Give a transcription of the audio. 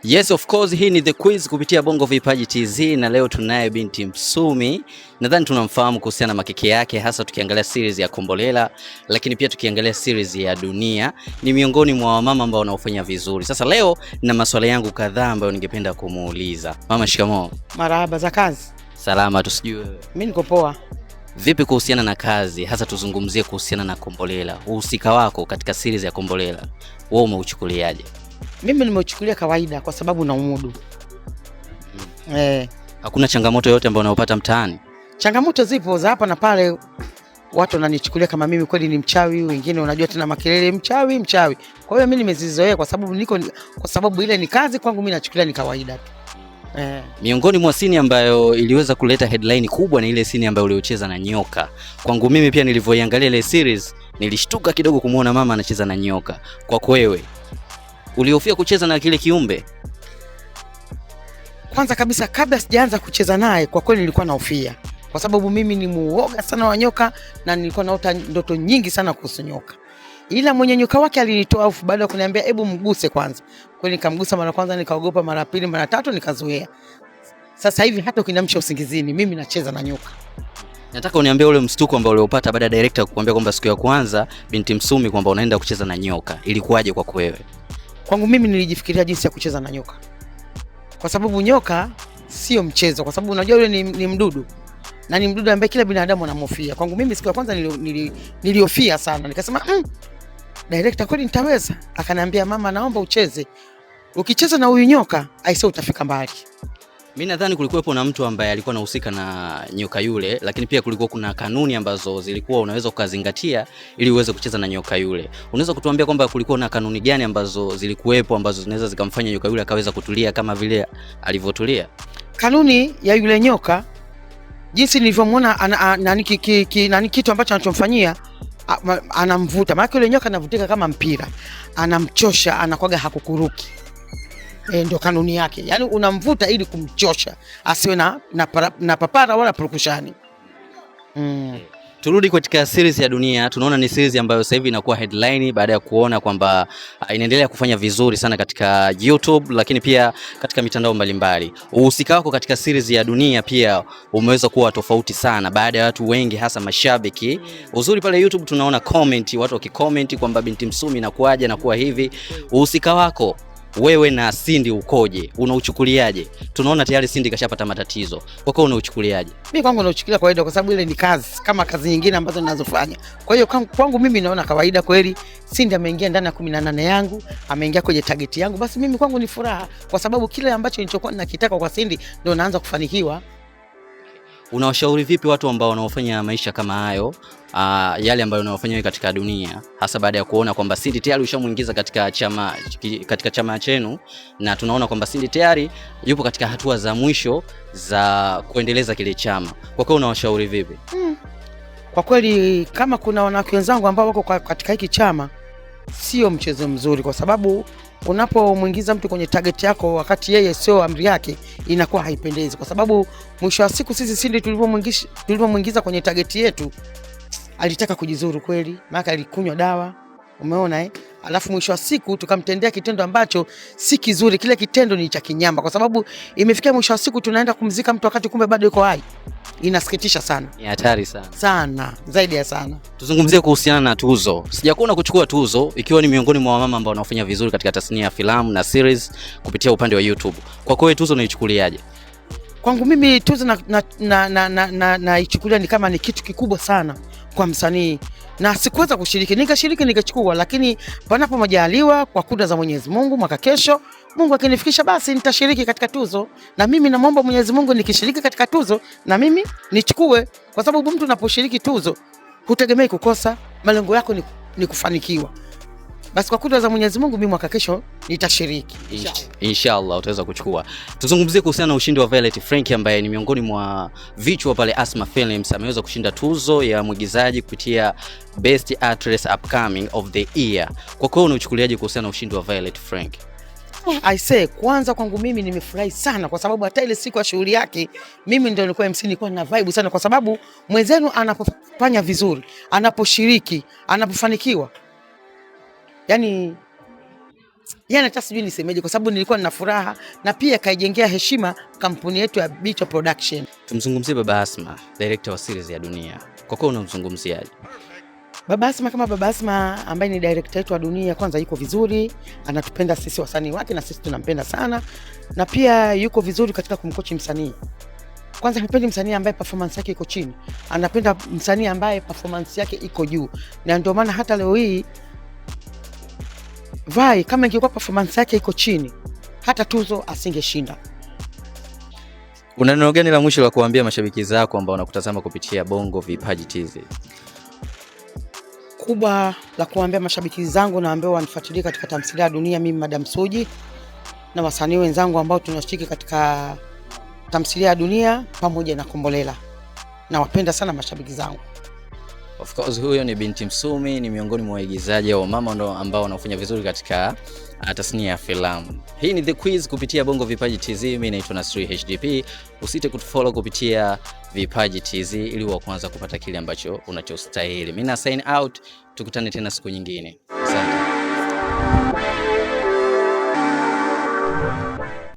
Yes, of course, hii ni The Quiz kupitia Bongo Vipaji TZ na leo tunaye binti Msumi. Nadhani tunamfahamu kuhusiana na makeke yake, hasa tukiangalia series ya Kombolela, lakini pia tukiangalia series ya Dunia. Ni miongoni mwa wamama ambao wanaofanya vizuri. Sasa leo na maswali yangu kadhaa ambayo ningependa kumuuliza. Mama, shikamoo. Marahaba, za kazi? Salama, tusijue wewe. Mimi niko poa. Vipi kuhusiana na kazi, hasa tuzungumzie kuhusiana na Kombolela. Uhusika wako katika series ya Kombolela, wewe umeuchukuliaje? Mimi nimeuchukulia kawaida kwa sababu na umudu. Hakuna changamoto yoyote ambayo unayopata mtaani? Changamoto zipo za hapa na pale, watu wananichukulia kama mimi kweli ni mchawi, wengine unajua tena makelele mchawi. Kwa hiyo mimi nimezizoea kwa sababu ile ni kazi kwangu, mimi nachukulia ni kawaida tu. Miongoni mwa scene ambayo iliweza kuleta headline kubwa ni ile scene ambayo uliocheza na nyoka. Kwangu mimi pia nilivyoiangalia ile series nilishtuka kidogo kumuona mama anacheza na nyoka. Kwa wewe, ulihofia kucheza na kile kiumbe? Kwanza kabisa kabla sijaanza kucheza naye, kwa kweli nilikuwa nahofia kwa sababu mimi ni muoga sana wa nyoka na nilikuwa naota ndoto nyingi sana kuhusu nyoka. Ila mwenye nyoka wake alinitoa hofu baada ya kuniambia hebu mguse kwanza. Kwani nikamgusa mara kwanza, nikaogopa, mara pili, mara tatu nikazoea. Sasa hivi hata ukiniamsha usingizini mimi nacheza na nyoka. Nataka uniambie ule mstuko ambao uliopata baada ya director kukuambia kwamba siku ya kwanza binti Msumi kwamba unaenda kucheza na nyoka. Ilikuwaje kwa wewe? Kwangu mimi nilijifikiria jinsi ya kucheza na nyoka. Kwa sababu nyoka sio mchezo, kwa sababu unajua yule ni mdudu. Na ni mdudu ambaye kila binadamu anamhofia. Kwangu mimi siku ya kwanza nilihofia sana. Nikasema, director kweli nitaweza? Akaniambia, mama, naomba ucheze. Ukicheza na huyu nyoka, aisee utafika mbali. Mimi nadhani kulikuwepo na mtu ambaye alikuwa anahusika na nyoka yule, lakini pia kulikuwa kuna kanuni ambazo zilikuwa unaweza kuzingatia ili uweze kucheza na nyoka yule. Unaweza kutuambia kwamba kulikuwa na kanuni gani ambazo zilikuwepo ambazo zinaweza zikamfanya nyoka yule akaweza kutulia kama vile alivyotulia? Kanuni ya yule nyoka, jinsi nilivyomwona nani kitu ambacho anachomfanyia, anamvuta. Maana yule nyoka anavutika kama mpira. Anamchosha, anakwaga hakukuruki. Ndio kanuni yake. Yaani unamvuta ili kumchosha, asiwe na papara wala purukushani. Turudi katika series ya Dunia. Tunaona ni series ambayo sasa hivi inakuwa headline baada ya kuona kwamba inaendelea kufanya vizuri sana katika YouTube, lakini pia katika mitandao mbalimbali. Uhusika wako katika series ya Dunia pia umeweza kuwa tofauti sana baada ya watu wengi, hasa mashabiki. Uzuri pale YouTube tunaona comment, watu wakicomment kwamba binti Msumi inakuaje na kuwa hivi. Uhusika wako wewe na Cindy ukoje? Unauchukuliaje? Tunaona tayari Cindy kashapata matatizo. Kwa hiyo unauchukuliaje? Mimi kwangu nauchukulia kawaida kwa sababu ile ni kazi kama kazi nyingine ambazo ninazofanya. Kwa hiyo kwangu mimi naona kawaida kweli. Cindy ameingia ndani ya 18 yangu, ameingia kwenye target yangu. Basi mimi kwangu ni furaha kwa sababu kile ambacho nilichokuwa ninakitaka kwa Cindy ndio naanza kufanikiwa. Unawashauri vipi watu ambao wanaofanya maisha kama hayo, yale ambayo unayofanya wewe katika Dunia, hasa baada ya kuona kwamba Cindy tayari ushamuingiza katika chama chenu na tunaona kwamba Cindy tayari yupo katika hatua za mwisho za kuendeleza kile chama. Kwa hiyo unawashauri vipi? Kwa kweli kama kuna wanawake wenzangu ambao wako katika hiki chama, sio mchezo mzuri kwa sababu unapomuingiza mtu kwenye target yako wakati yeye sio amri yake, inakuwa haipendezi kwa sababu mwisho wa siku sisi Cindy tulipomuingiza kwenye target yetu alitaka kujizuru kweli, maana alikunywa dawa, umeona alafu mwisho wa siku tukamtendea kitendo ambacho si kizuri. Kile kitendo ni cha kinyama kwa sababu imefikia mwisho wa siku tunaenda kumzika mtu wakati kumbe bado yuko hai. Inasikitisha sana. Ni hatari sana. Sana, zaidi ya sana. Tuzungumzie kuhusiana na tuzo. Sijakuona kuchukua tuzo ikiwa ni miongoni mwa wamama ambao wanafanya vizuri katika tasnia ya filamu na series kupitia upande wa YouTube. Kwa hiyo tuzo unaichukuliaje? Kwangu mimi tuzo naichukulia ni kama ni kitu kikubwa sana kwa msanii. Na sikuweza kushiriki, ningechukua, lakini panapo majaliwa kwa kudra za Mwenyezi Mungu, mwaka kesho Mungu akinifikisha basi nitashiriki katika tuzo. Na mimi namuomba Mwenyezi Mungu nikishiriki katika tuzo na mimi nichukue, kwa sababu mtu unaposhiriki tuzo hutegemei kukosa, malengo yako ni kufanikiwa. Basi kwa kudra za Mwenyezi Mungu mimi mwaka kesho nitashiriki. Inshallah utaweza kuchukua. Tuzungumzie kuhusiana na ushindi wa Violet Frank ambaye ni miongoni mwa vichwa pale Asma Films. Ameweza kushinda tuzo ya mwigizaji kupitia Best Actress Upcoming of the Year. Kwa hiyo unachukuliaje kuhusiana na ushindi wa Violet Frank? I say kwanza kwangu mimi nimefurahi sana kwa sababu hata ile siku ya shughuli yake mimi ndio nilikuwa MC, nilikuwa na vibe sana kwa sababu mwenzenu anapofanya vizuri, anaposhiriki, anapofanikiwa, yani yani hata sijui nisemeje, kwa sababu nilikuwa nina furaha na pia kaijengea heshima kampuni yetu ya Bicho Production. Tumzungumzie Baba Asma, director wa series ya Dunia. Kwa kweli unamzungumziaje? Baba Asma kama Baba Asma ambaye ni director wetu wa Dunia, kwanza yuko vizuri, anatupenda sisi wasanii wake na sisi tunampenda sana, na pia yuko vizuri katika kumkochi msanii. Kwanza hapendi msanii ambaye performance yake iko chini, anapenda msanii ambaye performance yake iko juu, na ndio maana hata leo hii Vai kama ingekuwa performance yake iko chini, hata tuzo asingeshinda. Una neno gani la mwisho la kuambia mashabiki zako ambao wanakutazama kupitia Bongo Vipaji TV? Kubwa la kuambia mashabiki zangu na ambao wanifuatilia katika tamthilia ya Dunia, mimi Madam Suji na wasanii wenzangu ambao tunashiriki katika tamthilia ya Dunia pamoja na Kombolela. Nawapenda sana mashabiki zangu. Of course huyo ni Binti Msumi, ni miongoni mwa waigizaji au mama ambao wanafanya vizuri katika tasnia ya filamu. Hii ni The Quiz kupitia Bongo Vipaji TZ. Mimi naitwa Nasri HDP. Usite kutufollow kupitia Vipaji TZ ili uwe kwanza kupata kile ambacho unachostahili. Mimi na sign out, tukutane tena siku nyingine. Asante.